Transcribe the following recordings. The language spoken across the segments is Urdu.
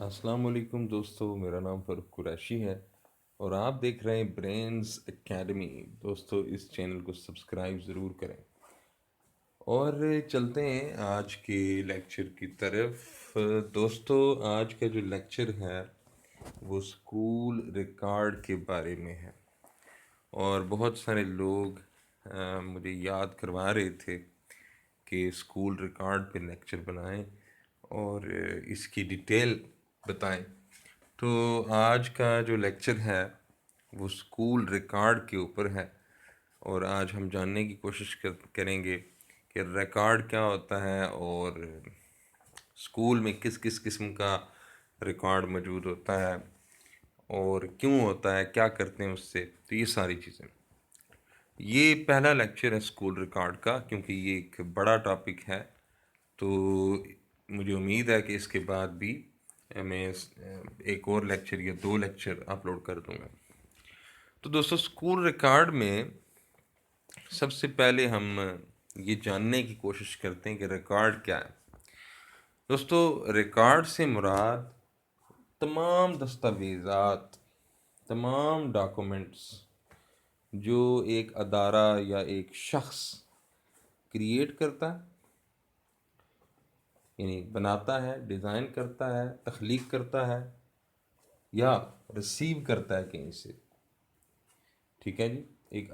السلام علیکم دوستو، میرا نام فاروق قریشی ہے اور آپ دیکھ رہے ہیں برینز اکیڈمی۔ دوستو اس چینل کو سبسکرائب ضرور کریں اور چلتے ہیں آج کے لیکچر کی طرف۔ دوستو آج کا جو لیکچر ہے وہ اسکول ریکارڈ کے بارے میں ہے، اور بہت سارے لوگ مجھے یاد کروا رہے تھے کہ اسکول ریکارڈ پہ لیکچر بنائیں اور اس کی ڈیٹیل بتائیں۔ تو آج کا جو لیکچر ہے وہ اسکول ریکارڈ کے اوپر ہے، اور آج ہم جاننے کی کوشش کریں گے کہ ریکارڈ کیا ہوتا ہے اور اسکول میں کس کس قسم کا ریکارڈ موجود ہوتا ہے اور کیوں ہوتا ہے، کیا کرتے ہیں اس سے، تو یہ ساری چیزیں۔ یہ پہلا لیکچر ہے اسکول ریکارڈ کا، کیونکہ یہ ایک بڑا ٹاپک ہے، تو مجھے امید ہے کہ اس کے بعد بھی میں ایک اور لیکچر یا 2 لیکچر اپلوڈ کر دوں گا۔ تو دوستو اسکول ریکارڈ میں سب سے پہلے ہم یہ جاننے کی کوشش کرتے ہیں کہ ریکارڈ کیا ہے۔ دوستو ریکارڈ سے مراد تمام دستاویزات، تمام ڈاکومنٹس جو ایک ادارہ یا ایک شخص کریٹ کرتا ہے، یعنی بناتا ہے، ڈیزائن کرتا ہے، تخلیق کرتا ہے یا ریسیو کرتا ہے کہیں سے، ٹھیک ہے جی۔ ایک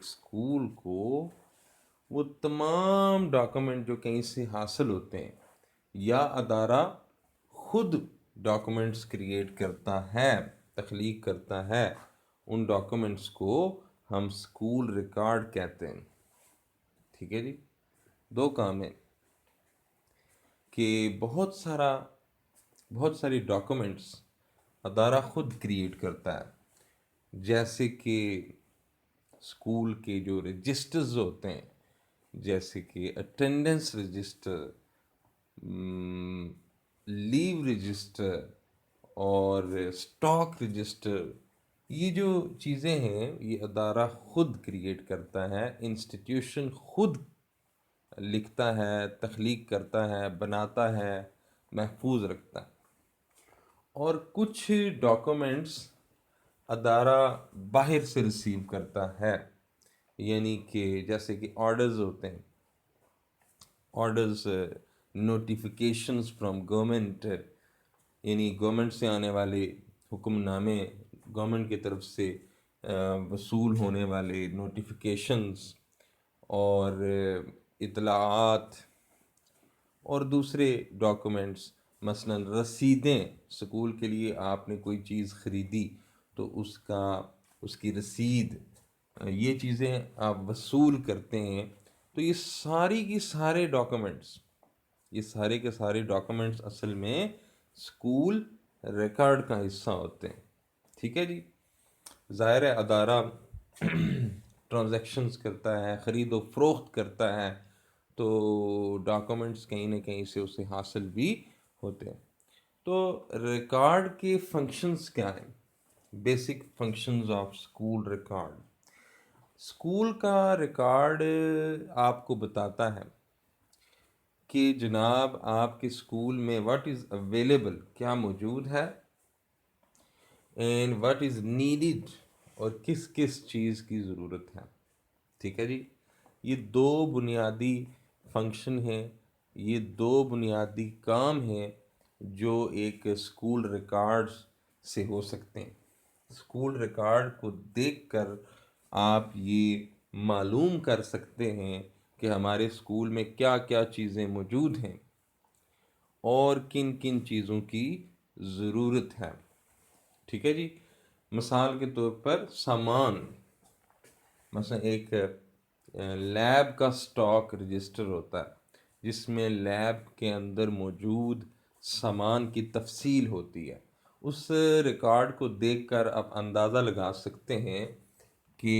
اسکول کو وہ تمام ڈاکومنٹ جو کہیں سے حاصل ہوتے ہیں، یا ادارہ خود ڈاکومنٹس کریٹ کرتا ہے، تخلیق کرتا ہے، ان ڈاکومنٹس کو ہم اسکول ریکارڈ کہتے ہیں، ٹھیک ہے جی۔ 2 کام ہیں کہ بہت ساری ڈاکومنٹس ادارہ خود کریٹ کرتا ہے، جیسے کہ اسکول کے جو رجسٹرز ہوتے ہیں، جیسے کہ اٹینڈنس رجسٹر، لیو رجسٹر اور اسٹاک رجسٹر، یہ جو چیزیں ہیں یہ ادارہ خود کریٹ کرتا ہے، انسٹیٹیوشن خود لکھتا ہے، تخلیق کرتا ہے، بناتا ہے، محفوظ رکھتا ہے۔ اور کچھ ڈاکومنٹس ادارہ باہر سے ریسیو کرتا ہے، یعنی کہ جیسے کہ آرڈرز ہوتے ہیں، آرڈرز، نوٹیفیکیشنز فرام گورنمنٹ، یعنی گورنمنٹ سے آنے والے حکم نامے، گورنمنٹ کی طرف سے وصول ہونے والے نوٹیفیکیشنز اور اطلاعات، اور دوسرے ڈاکومنٹس، مثلا رسیدیں، سکول کے لیے آپ نے کوئی چیز خریدی تو اس کی رسید، یہ چیزیں آپ وصول کرتے ہیں، تو یہ ساری کی سارے ڈاکومنٹس، یہ سارے کے سارے ڈاکومنٹس اصل میں اسکول ریکارڈ کا حصہ ہوتے ہیں، ٹھیک ہے جی۔ ظاہر ہے ادارہ ٹرانزیکشنز کرتا ہے، خرید و فروخت کرتا ہے، تو ڈاکومنٹس کہیں نہ کہیں سے اسے حاصل بھی ہوتے ہیں۔ تو ریکارڈ کے فنکشنز کیا ہیں؟ Basic functions of school record. School کا ریکارڈ آپ کو بتاتا ہے کہ جناب آپ کے اسکول میں واٹ از اویلیبل، کیا موجود ہے، اینڈ واٹ از نیڈیڈ، اور کس کس چیز کی ضرورت ہے، ٹھیک ہے جی۔ یہ 2 بنیادی فنکشن ہیں، یہ 2 بنیادی کام ہیں جو ایک اسکول ریکارڈ سے ہو سکتے ہیں۔ اسکول ریکارڈ کو دیکھ کر آپ یہ معلوم کر سکتے ہیں کہ ہمارے اسکول میں کیا کیا چیزیں موجود ہیں اور کن کن چیزوں کی ضرورت ہے، ٹھیک ہے جی۔ مثال کے طور پر سامان، مثلا ایک لیب کا سٹاک رجسٹر ہوتا ہے جس میں لیب کے اندر موجود سامان کی تفصیل ہوتی ہے۔ اس ریکارڈ کو دیکھ کر آپ اندازہ لگا سکتے ہیں کہ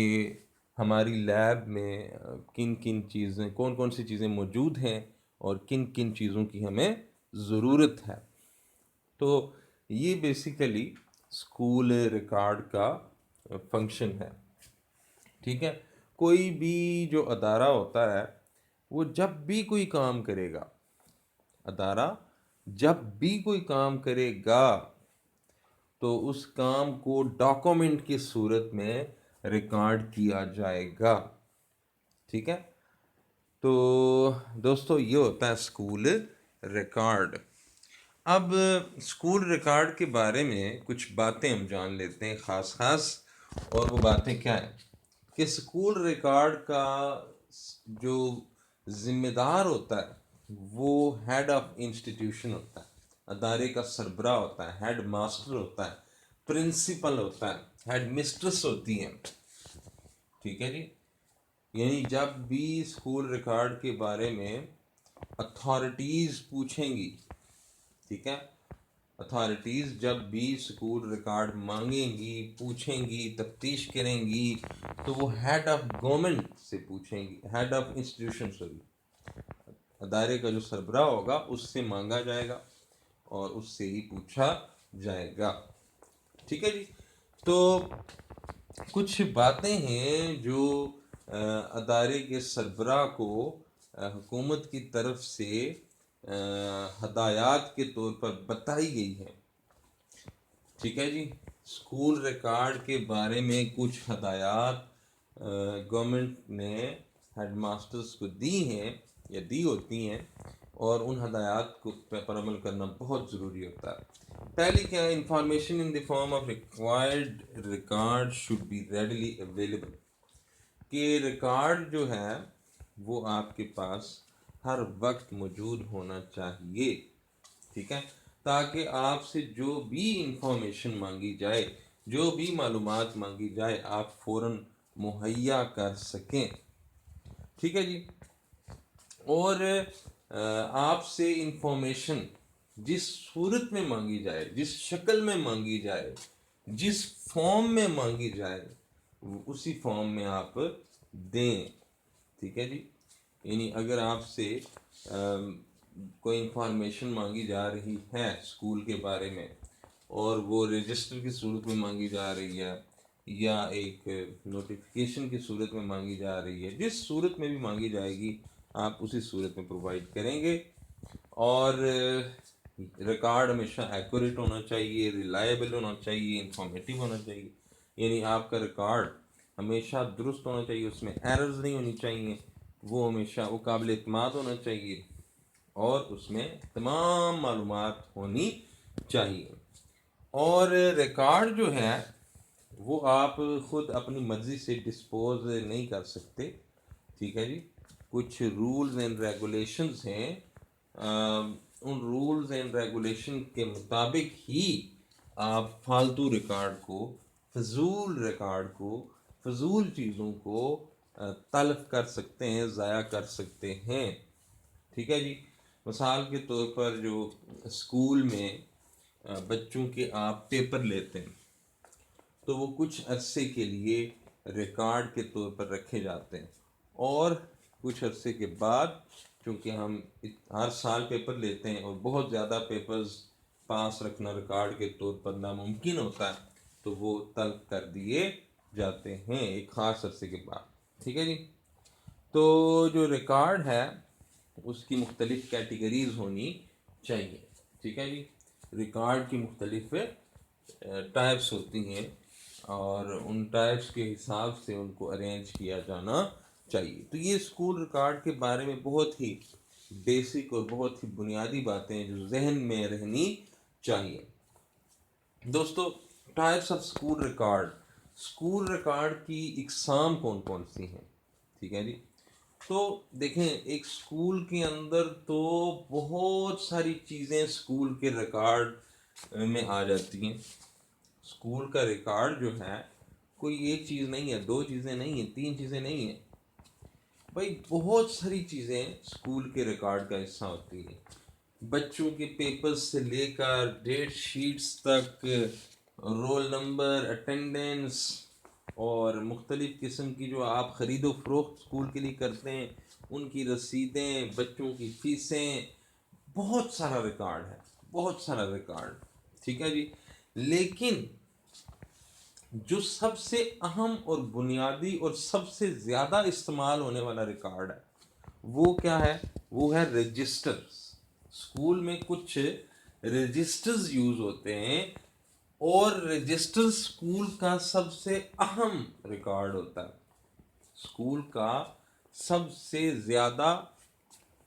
ہماری لیب میں کن کن چیزیں، کون کون سی چیزیں موجود ہیں اور کن کن چیزوں کی ہمیں ضرورت ہے۔ تو یہ بیسیکلی اسکول ریکارڈ کا فنکشن ہے، ٹھیک ہے۔ کوئی بھی جو ادارہ ہوتا ہے وہ جب بھی کوئی کام کرے گا ادارہ جب بھی کوئی کام کرے گا تو اس کام کو ڈاکومنٹ کی صورت میں ریکارڈ کیا جائے گا. ٹھیک ہے. تو دوستو یہ ہوتا ہے اسکول ریکارڈ. اب اسکول ریکارڈ کے بارے میں کچھ باتیں ہم جان لیتے ہیں خاص. اور وہ باتیں کیا ہیں کہ اسکول ریکارڈ کا جو ذمہ دار ہوتا ہے وہ ہیڈ آف انسٹیٹیوشن ہوتا ہے، ادارے کا سربراہ ہوتا ہے، ہیڈ ماسٹر ہوتا ہے، پرنسپل ہوتا ہے، ہیڈ مسٹرس ہوتی ہیں. ٹھیک ہے جی. یعنی جب بھی اسکول ریکارڈ کے بارے میں اتھارٹیز پوچھیں گی، ٹھیک ہے، اتھارٹیز جب بھی اسکول ریکارڈ مانگیں گی، پوچھیں گی، تفتیش کریں گی تو وہ ہیڈ آف گورنمنٹ سے پوچھیں گی، ہیڈ آف انسٹیٹیوشن سے، ادارے کا جو سربراہ ہوگا اس سے مانگا جائے گا اور اس سے ہی پوچھا جائے گا. ٹھیک ہے جی. تو کچھ باتیں ہیں جو ادارے کے سربراہ کو حکومت کی طرف سے ہدایات کے طور پر بتائی گئی ہے. ٹھیک ہے جی. اسکول ریکارڈ کے بارے میں کچھ ہدایات گورنمنٹ نے ہیڈ ماسٹرز کو دی ہیں یا دی ہوتی ہیں، اور ان ہدایات کو پر عمل کرنا بہت ضروری ہوتا ہے. پہلی کیا ہے، information in the form of required record should be readily available. کہ ریکارڈ جو ہے وہ آپ کے پاس ہر وقت موجود ہونا چاہیے. ٹھیک ہے، تاکہ آپ سے جو بھی انفارمیشن مانگی جائے، جو بھی معلومات مانگی جائے، آپ فوراً مہیا کر سکیں. ٹھیک ہے جی. اور آپ سے انفارمیشن جس صورت میں مانگی جائے، جس شکل میں مانگی جائے، جس فارم میں مانگی جائے، اسی فارم میں آپ دیں. ٹھیک ہے جی. یعنی اگر آپ سے کوئی انفارمیشن مانگی جا رہی ہے اسکول کے بارے میں اور وہ رجسٹر کی صورت میں مانگی جا رہی ہے یا ایک نوٹیفیکیشن کی صورت میں مانگی جا رہی ہے، جس صورت میں بھی مانگی جائے گی آپ اسی صورت میں پرووائڈ کریں گے. اور ریکارڈ ہمیشہ ایکوریٹ ہونا چاہیے، ریلائبل ہونا چاہیے، انفارمیٹیو ہونا چاہیے. یعنی آپ کا ریکارڈ ہمیشہ درست ہونا چاہیے، اس میں ایررز نہیں ہونی چاہیے، وہ ہمیشہ وہ قابل اعتماد ہونا چاہیے اور اس میں تمام معلومات ہونی چاہیے. اور ریکارڈ جو ہے وہ آپ خود اپنی مرضی سے ڈسپوز نہیں کر سکتے. ٹھیک ہے جی. کچھ رولز اینڈ ریگولیشنز ہیں، ان رولز اینڈ ریگولیشن کے مطابق ہی آپ فالتو ریکارڈ کو، فضول چیزوں کو تلف کر سکتے ہیں، ضائع کر سکتے ہیں. ٹھیک ہے جی. مثال کے طور پر جو اسکول میں بچوں کے آپ پیپر لیتے ہیں تو وہ کچھ عرصے کے لیے ریکارڈ کے طور پر رکھے جاتے ہیں، اور کچھ عرصے کے بعد چونکہ ہم ہر سال پیپر لیتے ہیں اور بہت زیادہ پیپرز پاس رکھنا ریکارڈ کے طور پر ناممکن ہوتا ہے تو وہ تلف کر دیے جاتے ہیں ایک خاص عرصے کے بعد. ٹھیک ہے جی. تو جو ریکارڈ ہے اس کی مختلف کیٹیگریز ہونی چاہیے. ٹھیک ہے جی. ریکارڈ کی مختلف ٹائپس ہوتی ہیں اور ان ٹائپس کے حساب سے ان کو ارینج کیا جانا چاہیے. تو یہ اسکول ریکارڈ کے بارے میں بہت ہی بیسک اور بہت ہی بنیادی باتیں جو ذہن میں رہنی چاہیے. دوستو، ٹائپس آف اسکول ریکارڈ کی اقسام کون کون سی ہیں؟ ٹھیک ہے جی. تو دیکھیں، ایک اسکول کے اندر تو بہت ساری چیزیں اسکول کے ریکارڈ میں آ جاتی ہیں. اسکول کا ریکارڈ جو ہے کوئی ایک چیز نہیں ہے، دو چیزیں نہیں ہیں، تین چیزیں نہیں ہیں بھائی، بہت ساری چیزیں اسکول کے ریکارڈ کا حصہ ہوتی ہیں. بچوں کے پیپرز سے لے کر ڈیٹ شیٹس تک، رول نمبر، اٹینڈنس، اور مختلف قسم کی جو آپ خرید و فروخت اسکول کے لیے کرتے ہیں ان کی رسیدیں، بچوں کی فیسیں، بہت سارا ریکارڈ ہے، بہت سارا ریکارڈ. ٹھیک ہے جی. لیکن جو سب سے اہم اور بنیادی اور سب سے زیادہ استعمال ہونے والا ریکارڈ ہے وہ کیا ہے؟ وہ ہے رجسٹر. اسکول میں کچھ رجسٹرز یوز ہوتے ہیں، اور رجسٹر اسکول کا سب سے اہم ریکارڈ ہوتا ہے. اسکول کا سب سے زیادہ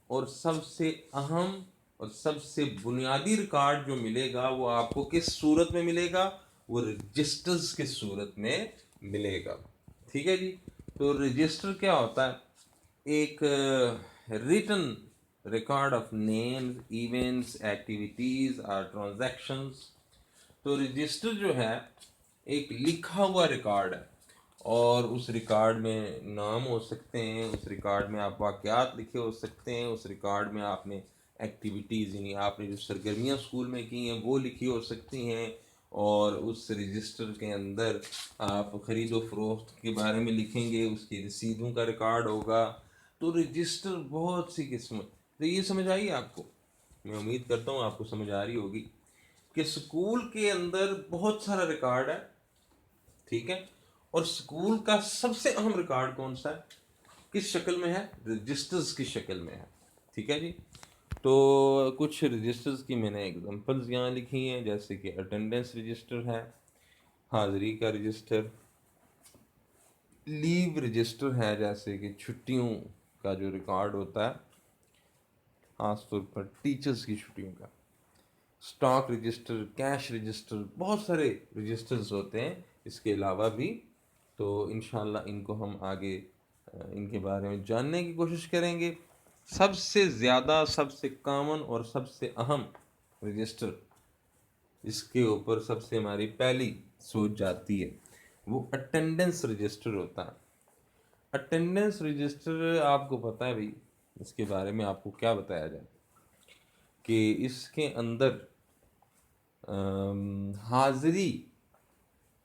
اور سب سے اہم اور سب سے بنیادی ریکارڈ جو ملے گا وہ آپ کو کس صورت میں ملے گا؟ وہ رجسٹرز کی صورت میں ملے گا. ٹھیک ہے جی. تو رجسٹر کیا ہوتا ہے؟ ایک return record of names, events, activities اور ٹرانزیکشنز. تو رجسٹر جو ہے ایک لکھا ہوا ریکارڈ ہے، اور اس ریکارڈ میں نام ہو سکتے ہیں، اس ریکارڈ میں آپ واقعات لکھے ہو سکتے ہیں، اس ریکارڈ میں آپ نے ایکٹیویٹیز یعنی آپ نے جو سرگرمیاں اسکول میں کی ہیں وہ لکھی ہو سکتی ہیں، اور اس رجسٹر کے اندر آپ خرید و فروخت کے بارے میں لکھیں گے، اس کی رسیدوں کا ریکارڈ ہوگا. تو رجسٹر بہت سی قسم. تو یہ سمجھ آئی آپ کو؟ میں امید کرتا ہوں آپ کو سمجھ آ رہی ہوگی کہ اسکول کے اندر بہت سارا ریکارڈ ہے. ٹھیک ہے. اور اسکول کا سب سے اہم ریکارڈ کون سا ہے؟ کس شکل میں ہے؟ رجسٹرز کی شکل میں ہے. ٹھیک ہے جی. تو کچھ رجسٹرز کی میں نے ایگزامپلز یہاں لکھی ہیں، جیسے کہ اٹینڈنس رجسٹر ہے، حاضری کا رجسٹر، لیو رجسٹر ہے جیسے کہ چھٹیوں کا جو ریکارڈ ہوتا ہے، خاص طور پر ٹیچرز کی چھٹیوں کا، اسٹاک رجسٹر، کیش رجسٹر، بہت سارے رجسٹرز ہوتے ہیں اس کے علاوہ بھی. تو انشاءاللہ ان کو ہم آگے ان کے بارے میں جاننے کی کوشش کریں گے. سب سے زیادہ، سب سے کامن اور سب سے اہم رجسٹر، اس کے اوپر سب سے ہماری پہلی سوچ جاتی ہے، وہ اٹینڈنس رجسٹر ہوتا ہے. اٹینڈنس رجسٹر آپ کو پتہ ہے بھائی، اس کے بارے میں آپ کو کیا بتایا جائے کہ اس کے اندر حاضری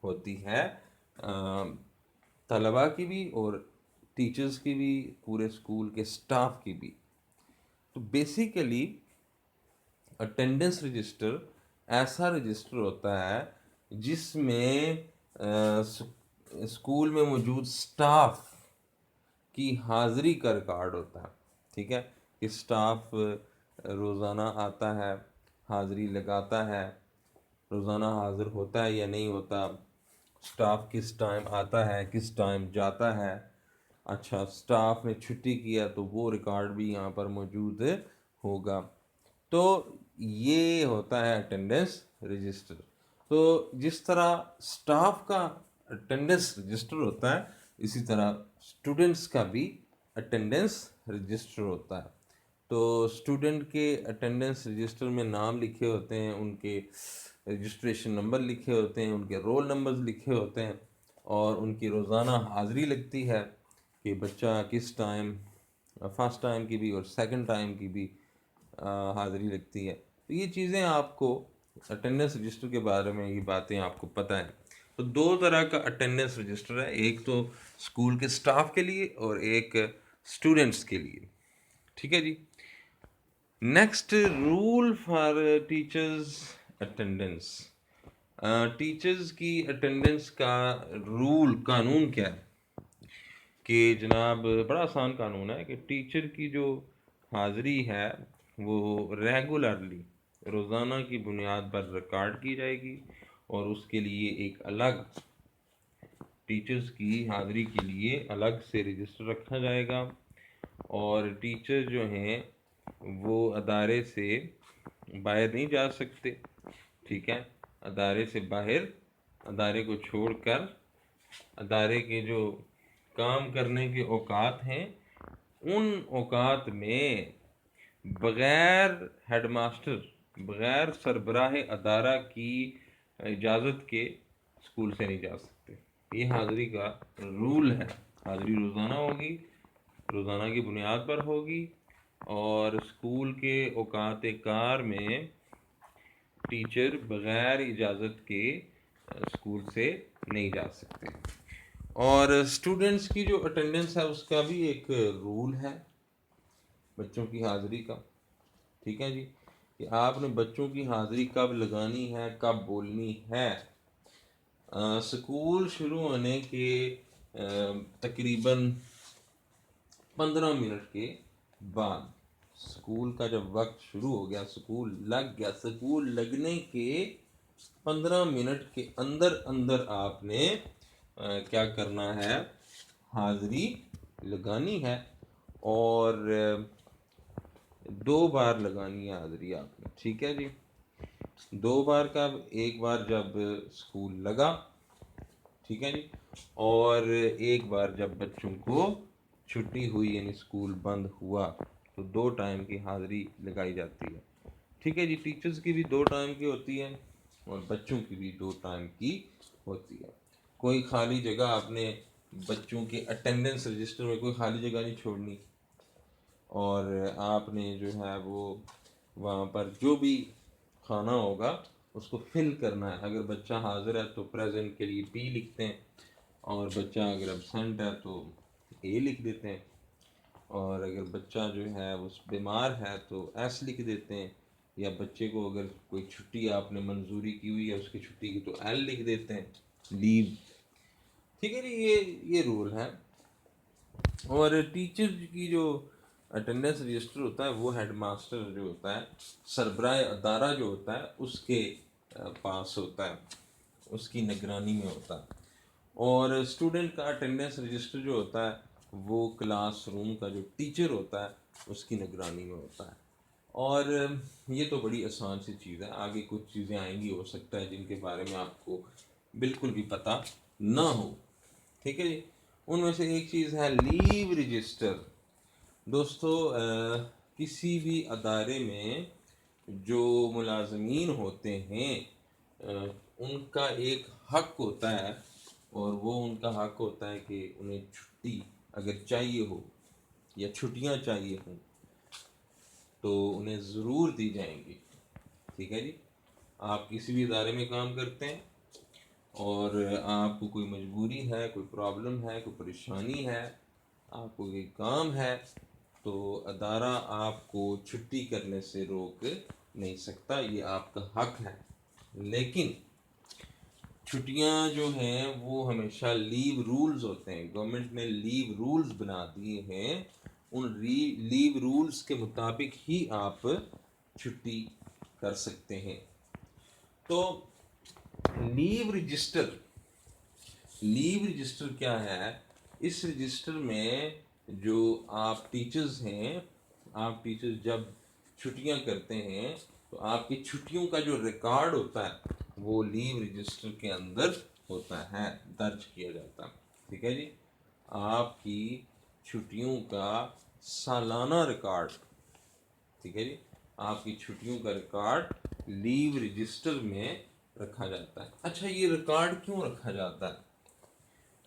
ہوتی ہے طلباء کی بھی اور ٹیچرز کی بھی، پورے اسکول کے سٹاف کی بھی. تو بیسیکلی اٹینڈنس رجسٹر ایسا رجسٹر ہوتا ہے جس میں اسکول میں موجود سٹاف کی حاضری کا ریکارڈ ہوتا ہے. ٹھیک ہے. کہ سٹاف روزانہ آتا ہے، حاضری لگاتا ہے، روزانہ حاضر ہوتا ہے یا نہیں ہوتا، سٹاف کس ٹائم آتا ہے، کس ٹائم جاتا ہے. اچھا، سٹاف نے چھٹی کیا تو وہ ریکارڈ بھی یہاں پر موجود ہوگا. تو یہ ہوتا ہے اٹینڈنس رجسٹر. تو جس طرح سٹاف کا اٹینڈنس رجسٹر ہوتا ہے، اسی طرح اسٹوڈنٹس کا بھی اٹینڈنس رجسٹر ہوتا ہے. تو اسٹوڈنٹ کے اٹینڈنس رجسٹر میں نام لکھے ہوتے ہیں، ان کے رجسٹریشن نمبر لکھے ہوتے ہیں، ان کے رول نمبرز لکھے ہوتے ہیں، اور ان کی روزانہ حاضری لگتی ہے کہ بچہ کس ٹائم، فرسٹ ٹائم کی بھی اور سیکنڈ ٹائم کی بھی حاضری لگتی ہے. تو یہ چیزیں آپ کو اٹینڈنس رجسٹر کے بارے میں، یہ باتیں آپ کو پتہ ہیں. تو دو طرح کا اٹینڈنس رجسٹر ہے، ایک تو اسکول کے سٹاف کے لیے اور ایک اسٹوڈنٹس کے لیے. ٹھیک ہے جی. Next, rule for teachers attendance. Teachers کی اٹینڈنس کا رول، قانون کیا ہے کہ جناب بڑا آسان قانون ہے کہ ٹیچر کی جو حاضری ہے وہ ریگولرلی، روزانہ کی بنیاد پر ریکارڈ کی جائے گی، اور اس کے لیے ایک الگ، ٹیچرز کی حاضری کے لیے الگ سے رجسٹر رکھا جائے گا. اور ٹیچر جو ہیں وہ ادارے سے باہر نہیں جا سکتے. ٹھیک ہے. ادارے سے باہر، ادارے کو چھوڑ کر ادارے کے جو کام کرنے کے اوقات ہیں ان اوقات میں بغیر ہیڈ ماسٹر، بغیر سربراہ ادارہ کی اجازت کے اسکول سے نہیں جا سکتے. یہ حاضری کا رول ہے. حاضری روزانہ ہوگی، روزانہ کی بنیاد پر ہوگی، اور اسکول کے اوقات کار میں ٹیچر بغیر اجازت کے اسکول سے نہیں جا سکتے. اور اسٹوڈنٹس کی جو اٹینڈنس ہے اس کا بھی ایک رول ہے بچوں کی حاضری کا. ٹھیک ہے جی. کہ آپ نے بچوں کی حاضری کب لگانی ہے، کب بولنی ہے. اسکول شروع ہونے کے تقریباً 15 منٹ کے بعد اسکول کا جب وقت شروع ہو گیا، اسکول لگ گیا، اسکول لگنے کے 15 منٹ کے اندر اندر آپ نے کیا کرنا ہے، حاضری لگانی ہے، اور 2 بار لگانی ہے حاضری آپ نے، ٹھیک ہے جی۔ 2 بار کا، ایک بار جب اسکول لگا، ٹھیک ہے جی، اور ایک بار جب بچوں کو چھٹی ہوئی یعنی اسکول بند ہوا، تو 2 ٹائم کی حاضری لگائی جاتی ہے، ٹھیک ہے جی۔ ٹیچرز کی بھی 2 ٹائم کی ہوتی ہے اور بچوں کی بھی 2 ٹائم کی ہوتی ہے۔ کوئی خالی جگہ آپ نے بچوں کے اٹینڈنس رجسٹر میں کوئی خالی جگہ نہیں چھوڑنی، اور آپ نے جو ہے وہ وہاں پر جو بھی کھانا ہوگا اس کو فل کرنا ہے۔ اگر بچہ حاضر ہے تو پریزنٹ کے لیے پی لکھتے ہیں، اور بچہ اگر ابسینٹ ہے تو اے لکھ دیتے ہیں، اور اگر بچہ جو ہے وہ بیمار ہے تو ایس لکھ دیتے ہیں، یا بچے کو اگر کوئی چھٹی آپ نے منظوری کی ہوئی ہے اس کی چھٹی کی تو ایل لکھ دیتے ہیں، لیو، ٹھیک ہے جی۔ یہ رول ہے۔ اور ٹیچر کی جو اٹینڈنس رجسٹر ہوتا ہے وہ ہیڈ ماسٹر جو ہوتا ہے، سربراہ ادارہ جو ہوتا ہے اس کے پاس ہوتا ہے، اس کی نگرانی میں ہوتا ہے۔ اور اسٹوڈنٹ کا اٹینڈنس رجسٹر جو ہوتا ہے وہ کلاس روم کا جو ٹیچر ہوتا ہے اس کی نگرانی میں ہوتا ہے۔ اور یہ تو بڑی آسان سی چیز ہے، آگے کچھ چیزیں آئیں گی ہو سکتا ہے جن کے بارے میں آپ کو بالکل بھی پتہ نہ ہو، ٹھیک ہے جی۔ ان میں سے ایک چیز ہے لیو رجسٹر۔ دوستو کسی بھی ادارے میں جو ملازمین ہوتے ہیں ان کا ایک حق ہوتا ہے، اور وہ ان کا حق ہوتا ہے کہ انہیں چھٹی اگر چاہیے ہو یا چھٹیاں چاہیے ہوں تو انہیں ضرور دی جائیں گی، ٹھیک ہے جی۔ آپ کسی بھی ادارے میں کام کرتے ہیں اور آپ کو کوئی مجبوری ہے، کوئی پرابلم ہے، کوئی پریشانی ہے، آپ کو کوئی کام ہے، تو ادارہ آپ کو چھٹی کرنے سے روک نہیں سکتا، یہ آپ کا حق ہے۔ لیکن چھٹیاں جو ہیں وہ ہمیشہ لیو رولز ہوتے ہیں، گورنمنٹ نے لیو رولز بنا دیے ہیں، ان لیو رولز کے مطابق ہی آپ چھٹی کر سکتے ہیں۔ تو لیو رجسٹر کیا ہے؟ اس رجسٹر میں جو آپ ٹیچرز ہیں، آپ ٹیچرز جب چھٹیاں کرتے ہیں تو آپ کی چھٹیوں کا جو ریکارڈ ہوتا ہے وہ لیو رجسٹر کے اندر ہوتا ہے، درج کیا جاتا ہے، ٹھیک ہے جی۔ آپ کی چھٹیوں کا سالانہ ریکارڈ، ٹھیک ہے جی، آپ کی چھٹیوں کا ریکارڈ لیو رجسٹر میں رکھا جاتا ہے۔ اچھا، یہ ریکارڈ کیوں رکھا جاتا ہے؟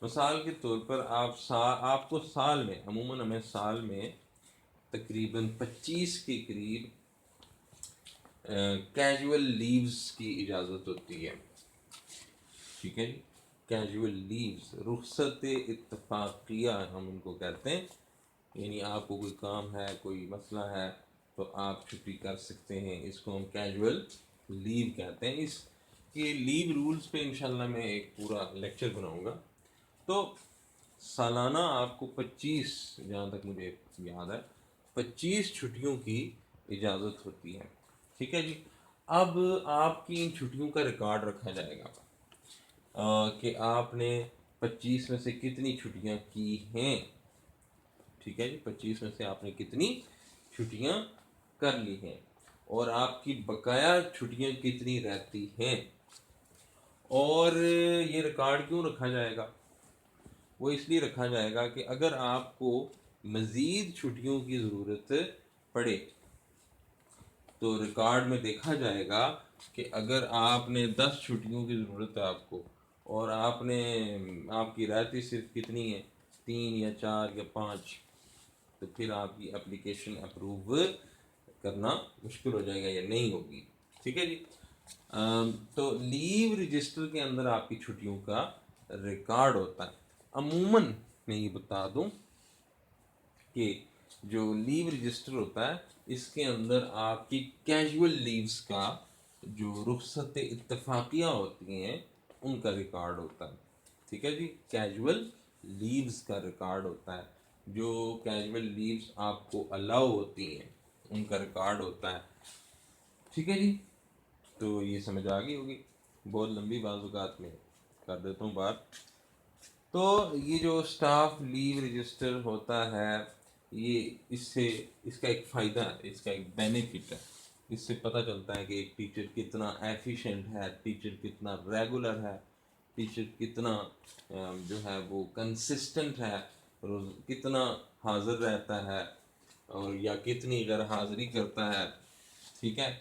مثال کے طور پر آپ کو سال میں، عموماً ہمیں سال میں تقریباً 25 کے قریب کیجول لیوز کی اجازت ہوتی ہے، ٹھیک ہے جی۔ کیجول لیوز، رخصت اتفاقیہ ہم ان کو کہتے ہیں، یعنی آپ کو کوئی کام ہے، کوئی مسئلہ ہے تو آپ چھٹی کر سکتے ہیں، اس کو ہم کیجول لیو کہتے ہیں۔ اس کے لیو رولز پہ انشاءاللہ میں ایک پورا لیکچر بناؤں گا۔ تو سالانہ آپ کو 25، جہاں تک مجھے یاد ہے 25 چھٹیوں کی اجازت ہوتی ہے، ٹھیک ہے جی۔ اب آپ کی ان چھٹیوں کا ریکارڈ رکھا جائے گا کہ آپ نے 25 میں سے کتنی چھٹیاں کی ہیں، ٹھیک ہے جی، 25 میں سے آپ نے کتنی چھٹیاں کر لی ہیں، اور آپ کی بقایا چھٹیاں کتنی رہتی ہیں۔ اور یہ ریکارڈ کیوں رکھا جائے گا؟ وہ اس لیے رکھا جائے گا کہ اگر آپ کو مزید چھٹیوں کی ضرورت پڑے تو ریکارڈ میں دیکھا جائے گا کہ اگر آپ نے 10 چھٹیوں کی ضرورت ہے آپ کو، اور آپ کی رعایتی صرف کتنی ہے، 3 یا 4 یا 5، تو پھر آپ کی اپلیکیشن اپروو کرنا مشکل ہو جائے گا یا نہیں ہوگی، ٹھیک ہے جی۔ تو لیو رجسٹر کے اندر آپ کی چھٹیوں کا ریکارڈ ہوتا ہے۔ عموماً میں یہ بتا دوں کہ جو لیو رجسٹر ہوتا ہے اس کے اندر آپ کی کیجول لیوز کا جو رخصت اتفاقیہ ہوتی ہیں ان کا ریکارڈ ہوتا ہے، ٹھیک ہے جی۔ کیجول لیوز کا ریکارڈ ہوتا ہے، جو کیجول لیوز آپ کو الاؤ ہوتی ہیں، ان کا ریکارڈ ہوتا ہے. ٹھیک ہے جی، تو یہ سمجھ آ گئی ہوگی. بہت لمبی بعض اوقات میں کر دیتا ہوں بات. تو یہ جو اسٹاف لیو رجسٹر ہوتا ہے، یہ اس کا ایک فائدہ ہے، اس کا ایک بینیفٹ ہے. اس سے پتہ چلتا ہے کہ ایک ٹیچر کتنا ایفیشینٹ ہے، ٹیچر کتنا ریگولر ہے، ٹیچر کتنا جو ہے وہ کنسسٹنٹ ہے، کتنا حاضر رہتا ہے اور یا کتنی غیر حاضری کرتا ہے. ٹھیک ہے،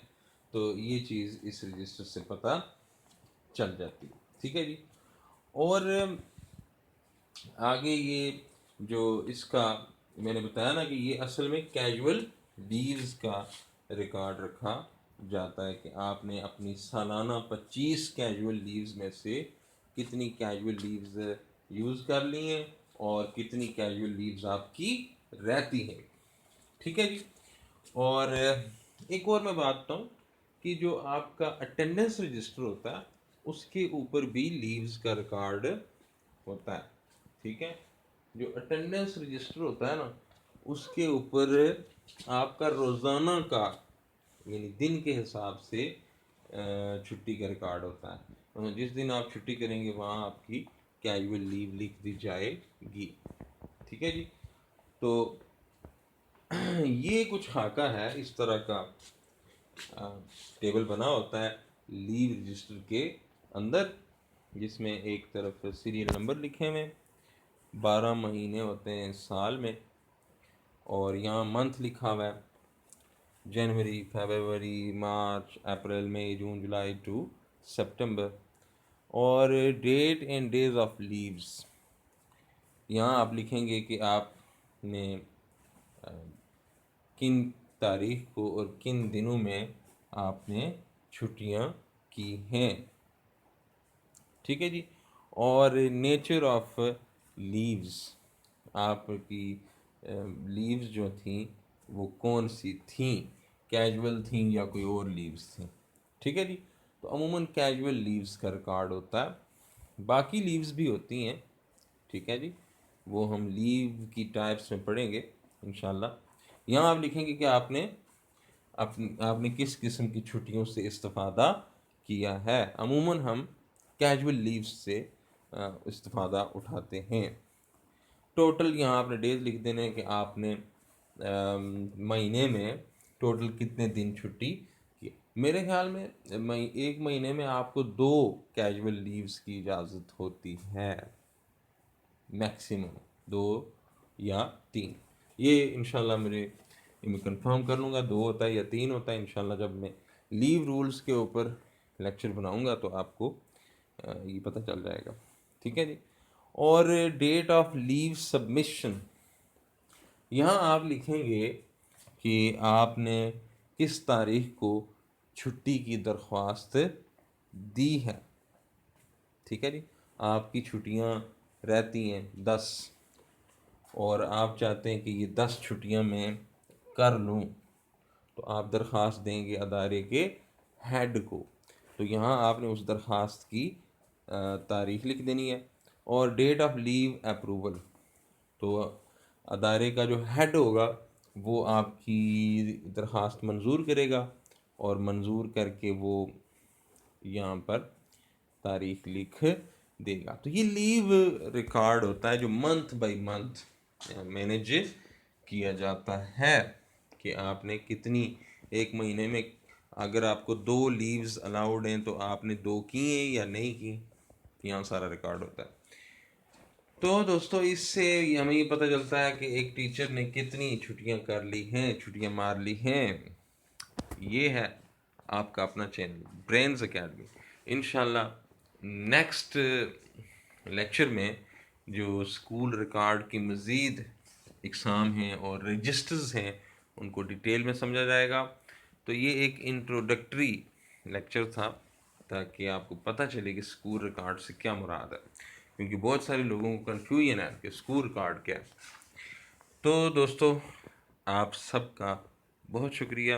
تو یہ چیز اس رجسٹر سے پتہ چل جاتی ہے. ٹھیک ہے جی. اور آگے یہ جو اس کا میں نے بتایا نا کہ یہ اصل میں کیجول لیوز کا ریکارڈ رکھا جاتا ہے کہ آپ نے اپنی سالانہ 25 کیجول لیوز میں سے کتنی کیجول لیوز یوز کر لی ہیں اور کتنی کیجول لیوز آپ کی رہتی ہیں. ٹھیک ہے جی. اور ایک اور میں بات بتاؤں کہ جو آپ کا اٹینڈنس رجسٹر ہوتا ہے اس کے اوپر بھی لیوز کا ریکارڈ ہوتا ہے. ٹھیک ہے، جو اٹینڈنس رجسٹر ہوتا ہے نا اس کے اوپر آپ کا روزانہ کا یعنی دن کے حساب سے چھٹی کا ریکارڈ ہوتا ہے. جس دن آپ چھٹی کریں گے وہاں آپ کی کیجول لیو لکھ دی جائے گی. ٹھیک ہے جی. تو یہ کچھ خاکہ ہے، اس طرح کا ٹیبل بنا ہوتا ہے لیو رجسٹر کے اندر، جس میں ایک طرف سیریل نمبر لکھے ہوئے، 12 مہینے ہوتے ہیں سال میں، اور یہاں منتھ لکھا ہوا ہے، January, February, March, April, May, June, July to September. اور date and days of leaves, یہاں آپ لکھیں گے کہ آپ نے کن تاریخ کو اور کن دنوں میں آپ نے چھٹیاں کی ہیں. ٹھیک ہے جی. اور نیچر آف لیوز، آپ کی لیوز جو تھیں وہ کون سی تھیں، کیجول تھیں یا کوئی اور لیوز تھیں. ٹھیک ہے جی. تو عموماً کیجول لیوز کا ریکارڈ ہوتا ہے. باقی لیوز بھی ہوتی ہیں. ٹھیک ہے جی، وہ ہم لیو کی ٹائپس میں پڑھیں گے انشاءاللہ. یہاں آپ لکھیں گے کہ آپ نے کس قسم کی چھٹیوں سے استفادہ کیا ہے. عموماً ہم کیجول لیوز سے استفادہ اٹھاتے ہیں. ٹوٹل یہاں آپ نے ڈیز لکھ دینے ہیں کہ آپ نے مہینے میں ٹوٹل کتنے دن چھٹی کی. میرے خیال میں ایک مہینے میں آپ کو 2 کیجول لیوز کی اجازت ہوتی ہے، میکسیمم 2 یا 3. یہ انشاءاللہ میں کنفرم کر لوں گا 2 ہوتا ہے یا 3 ہوتا ہے. انشاءاللہ جب میں لیو رولز کے اوپر لیکچر بناؤں گا تو آپ کو یہ پتہ چل جائے گا. ٹھیک ہے جی. اور ڈیٹ آف لیو سبمیشن، یہاں آپ لکھیں گے کہ آپ نے کس تاریخ کو چھٹی کی درخواست دی ہے. ٹھیک ہے جی. آپ کی چھٹیاں رہتی ہیں 10 اور آپ چاہتے ہیں کہ یہ 10 چھٹیاں میں کر لوں، تو آپ درخواست دیں گے ادارے کے ہیڈ کو. تو یہاں آپ نے اس درخواست کی تاریخ لکھ دینی ہے. اور ڈیٹ آف لیو اپروول، تو ادارے کا جو ہیڈ ہوگا وہ آپ کی درخواست منظور کرے گا اور منظور کر کے وہ یہاں پر تاریخ لکھ دے گا. تو یہ لیو ریکارڈ ہوتا ہے جو منتھ بائی منتھ مینیج کیا جاتا ہے کہ آپ نے کتنی ایک مہینے میں، اگر آپ کو 2 لیوز الاؤڈ ہیں تو آپ نے 2 کی ہیں یا نہیں کی. یہاں سارا ریکارڈ ہوتا ہے. تو دوستو اس سے ہمیں یہ پتہ چلتا ہے کہ ایک ٹیچر نے کتنی چھٹیاں کر لی ہیں، چھٹیاں مار لی ہیں. یہ ہے آپ کا اپنا چینل برینز اکیڈمی. انشاءاللہ نیکسٹ لیکچر میں جو اسکول ریکارڈ کی مزید اقسام ہیں اور رجسٹرز ہیں ان کو ڈیٹیل میں سمجھا جائے گا. تو یہ ایک انٹروڈکٹری لیکچر تھا تاکہ آپ کو پتہ چلے کہ اسکول ریکارڈ سے کیا مراد ہے، کیونکہ بہت سارے لوگوں کو کنفیوژن ہے کہ اسکول ریکارڈ کیا ہے. تو دوستو آپ سب کا بہت شکریہ.